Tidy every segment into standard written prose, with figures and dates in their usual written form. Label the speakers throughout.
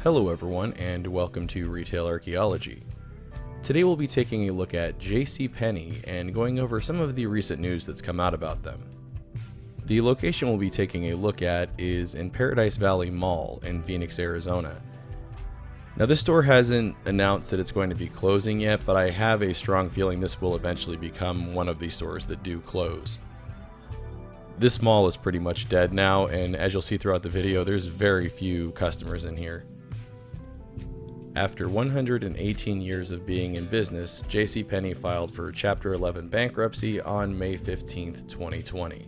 Speaker 1: Hello everyone, and welcome to Retail Archaeology. Today we'll be taking a look at JCPenney and going over some of the recent news that's come out about them. The location we'll be taking a look at is in Paradise Valley Mall in Phoenix, Arizona. Now this store hasn't announced that it's going to be closing yet, but I have a strong feeling this will eventually become one of the stores that do close. This mall is pretty much dead now, and as you'll see throughout the video, there's very few customers in here. After 118 years of being in business, JCPenney filed for Chapter 11 bankruptcy on May 15, 2020.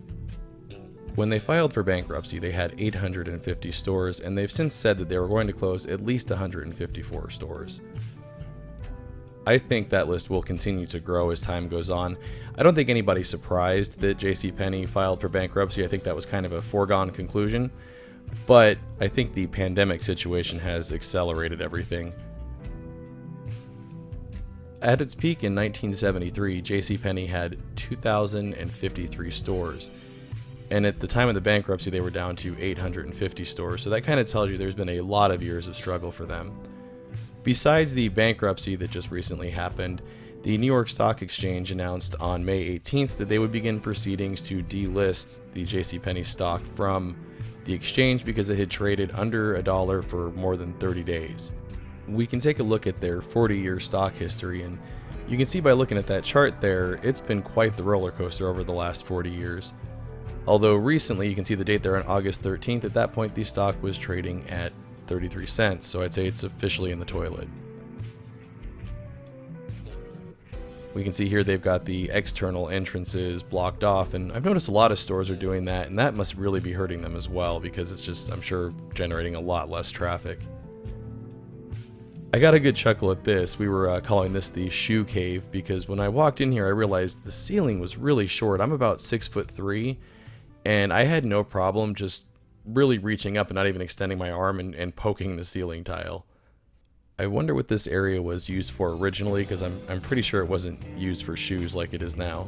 Speaker 1: When they filed for bankruptcy, they had 850 stores, and they've since said that they were going to close at least 154 stores. I think that list will continue to grow as time goes on. I don't think anybody's surprised that JCPenney filed for bankruptcy. I think that was kind of a foregone conclusion. But I think the pandemic situation has accelerated everything. At its peak in 1973, JCPenney had 2,053 stores. And at the time of the bankruptcy, they were down to 850 stores. So that kind of tells you there's been a lot of years of struggle for them. Besides the bankruptcy that just recently happened, the New York Stock Exchange announced on May 18th that they would begin proceedings to delist the JCPenney stock from the exchange because it had traded under $1 for more than 30 days. We can take a look at their 40-year stock history, and you can see by looking at that chart there, it's been quite the roller coaster over the last 40 years. Although recently, you can see the date there on August 13th, at that point the stock was trading at 33 cents, so I'd say it's officially in the toilet. We can see here they've got the external entrances blocked off, and I've noticed a lot of stores are doing that, and that must really be hurting them as well because it's just, I'm sure, generating a lot less traffic. I got a good chuckle at this. We were calling this the shoe cave because when I walked in here I realized the ceiling was really short. I'm about 6'3", and I had no problem just really reaching up and not even extending my arm and poking the ceiling tile. I wonder what this area was used for originally, because I'm pretty sure it wasn't used for shoes like it is now.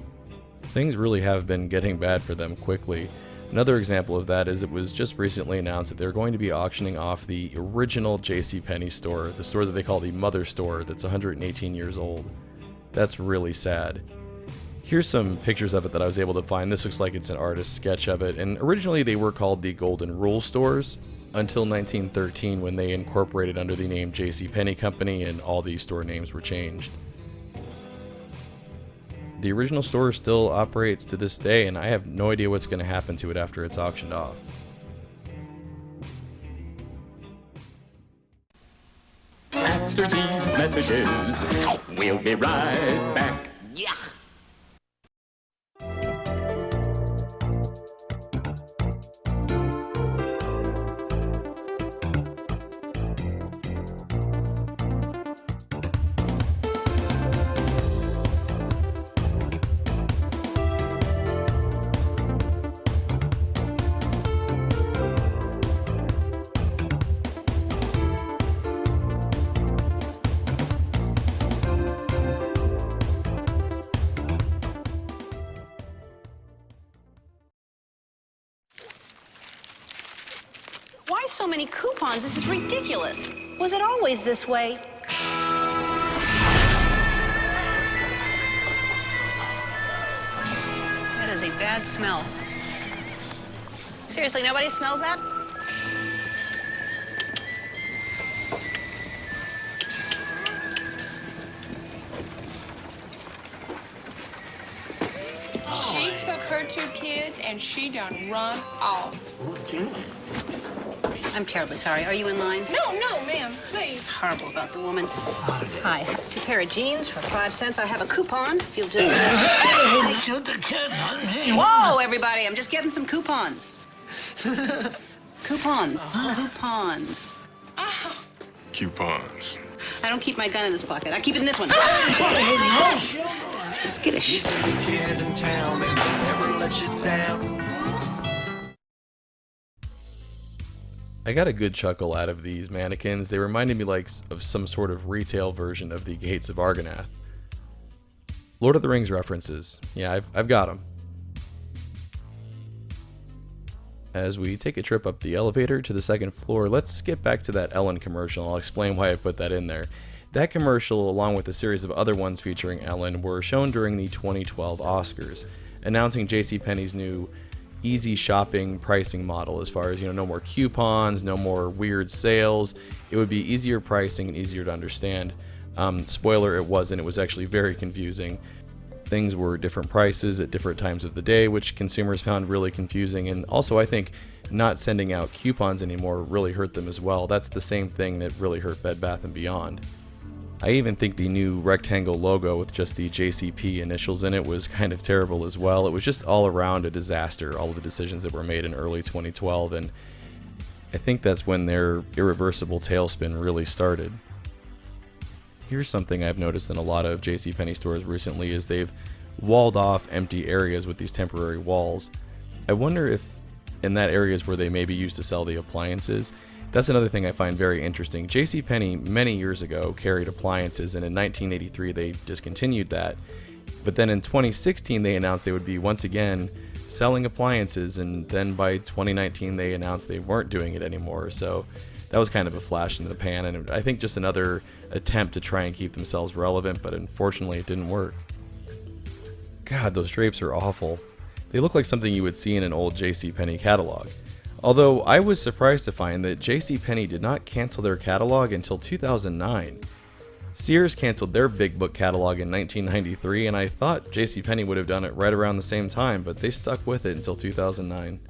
Speaker 1: Things really have been getting bad for them quickly. Another example of that is it was just recently announced that they're going to be auctioning off the original JCPenney store, the store that they call the Mother Store that's 118 years old. That's really sad. Here's some pictures of it that I was able to find. This looks like it's an artist's sketch of it, and originally they were called the Golden Rule stores until 1913 when they incorporated under the name JCPenney Company and all these store names were changed. The original store still operates to this day, and I have no idea what's going to happen to it after it's auctioned off.
Speaker 2: After these messages, we'll be right back. Yeah.
Speaker 3: Why so many coupons? This is ridiculous. Was it always this way? That is a bad smell. Seriously, nobody smells that?
Speaker 4: She took her 2 kids and she done run off.
Speaker 3: I'm terribly sorry. Are you in line?
Speaker 4: No, ma'am, please.
Speaker 3: Horrible about the woman. Hi. 2 pair of jeans for 5 cents. I have a coupon. If you'll just...
Speaker 5: Shoot the kid on me.
Speaker 3: Whoa, everybody. I'm just getting some coupons. Coupons. Coupons.
Speaker 6: Coupons.
Speaker 3: I don't keep my gun in this pocket. I keep it in this one. Skittish.
Speaker 5: Kid in town and never let you down.
Speaker 1: I got a good chuckle out of these mannequins. They reminded me of some sort of retail version of the Gates of Argonath. Lord of the Rings references. Yeah, I've got them. As we take a trip up the elevator to the second floor, let's skip back to that Ellen commercial. I'll explain why I put that in there. That commercial, along with a series of other ones featuring Ellen, were shown during the 2012 Oscars, announcing JCPenney's new easy shopping pricing model, as far as, no more coupons, no more weird sales. It would be easier pricing and easier to understand. Spoiler, it wasn't. It was actually very confusing. Things were different prices at different times of the day, which consumers found really confusing. And also, I think not sending out coupons anymore really hurt them as well. That's the same thing that really hurt Bed Bath & Beyond. I even think the new rectangle logo with just the JCP initials in it was kind of terrible as well. It was just all around a disaster, all of the decisions that were made in early 2012, and I think that's when their irreversible tailspin really started. Here's something I've noticed in a lot of JCPenney stores recently is they've walled off empty areas with these temporary walls. I wonder if in that areas where they maybe used to sell the appliances. That's another thing I find very interesting. JCPenney many years ago carried appliances, and in 1983 they discontinued that. But then in 2016 they announced they would be once again selling appliances, and then by 2019 they announced they weren't doing it anymore. So that was kind of a flash in the pan, and I think just another attempt to try and keep themselves relevant, but unfortunately it didn't work. God, those drapes are awful. They look like something you would see in an old JCPenney catalog. Although I was surprised to find that JCPenney did not cancel their catalog until 2009. Sears canceled their big book catalog in 1993, and I thought JCPenney would have done it right around the same time, but they stuck with it until 2009.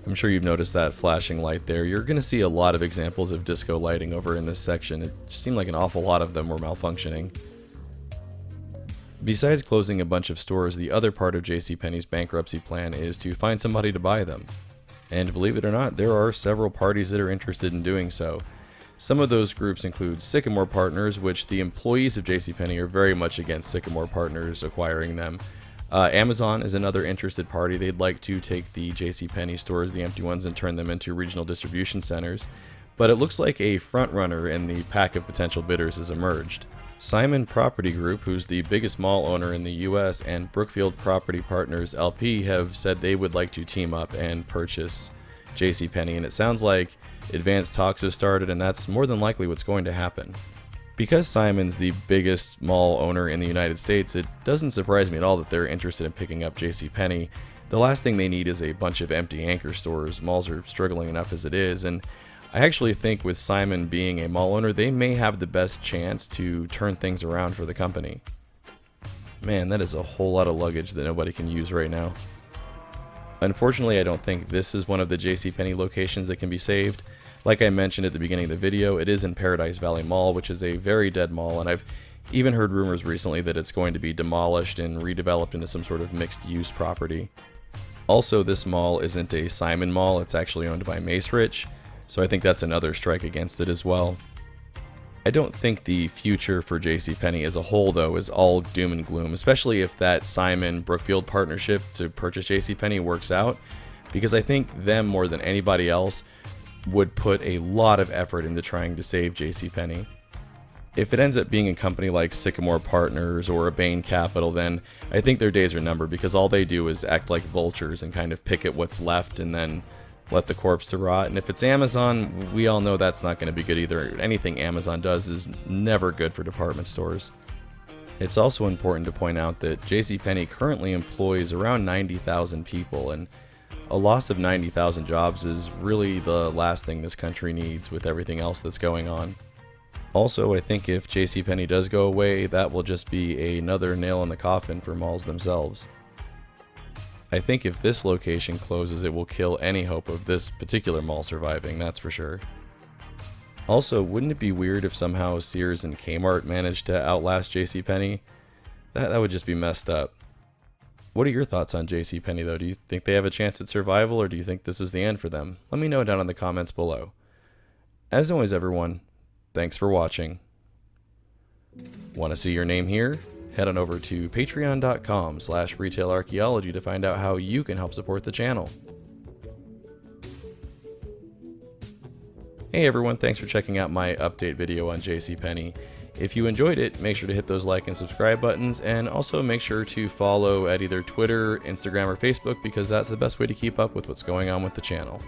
Speaker 1: I'm sure you've noticed that flashing light there. You're going to see a lot of examples of disco lighting over in this section. It just seemed like an awful lot of them were malfunctioning. Besides closing a bunch of stores, the other part of JCPenney's bankruptcy plan is to find somebody to buy them. And believe it or not, there are several parties that are interested in doing so. Some of those groups include Sycamore Partners, which the employees of JCPenney are very much against Sycamore Partners acquiring them. Amazon is another interested party. They'd like to take the JCPenney stores, the empty ones, and turn them into regional distribution centers. But it looks like a front-runner in the pack of potential bidders has emerged. Simon Property Group, who's the biggest mall owner in the US, and Brookfield Property Partners LP have said they would like to team up and purchase JCPenney, and it sounds like advanced talks have started, and that's more than likely what's going to happen. Because Simon's the biggest mall owner in the United States, it doesn't surprise me at all that they're interested in picking up JCPenney. The last thing they need is a bunch of empty anchor stores. Malls are struggling enough as it is, and I actually think with Simon being a mall owner, they may have the best chance to turn things around for the company. Man, that is a whole lot of luggage that nobody can use right now. Unfortunately, I don't think this is one of the JCPenney locations that can be saved. Like I mentioned at the beginning of the video, it is in Paradise Valley Mall, which is a very dead mall, and I've even heard rumors recently that it's going to be demolished and redeveloped into some sort of mixed-use property. Also, this mall isn't a Simon mall, it's actually owned by Macerich, so I think that's another strike against it as well. I don't think the future for JCPenney as a whole, though, is all doom and gloom, especially if that Simon-Brookfield partnership to purchase JCPenney works out, because I think them more than anybody else would put a lot of effort into trying to save JCPenney. If it ends up being a company like Sycamore Partners or a Bain Capital, then I think their days are numbered, because all they do is act like vultures and kind of pick at what's left and then let the corpse to rot. And if it's Amazon, we all know that's not going to be good either. Anything Amazon does is never good for department stores. It's also important to point out that JCPenney currently employs around 90,000 people, and a loss of 90,000 jobs is really the last thing this country needs with everything else that's going on. Also, I think if JCPenney does go away, that will just be another nail in the coffin for malls themselves. I think if this location closes, it will kill any hope of this particular mall surviving, that's for sure. Also, wouldn't it be weird if somehow Sears and Kmart managed to outlast JCPenney? That would just be messed up. What are your thoughts on JCPenney though? Do you think they have a chance at survival, or do you think this is the end for them? Let me know down in the comments below. As always, everyone, thanks for watching. Want to see your name here? Head on over to patreon.com/Retail Archaeology to find out how you can help support the channel. Hey everyone, thanks for checking out my update video on JCPenney. If you enjoyed it, make sure to hit those like and subscribe buttons, and also make sure to follow at either Twitter, Instagram, or Facebook, because that's the best way to keep up with what's going on with the channel.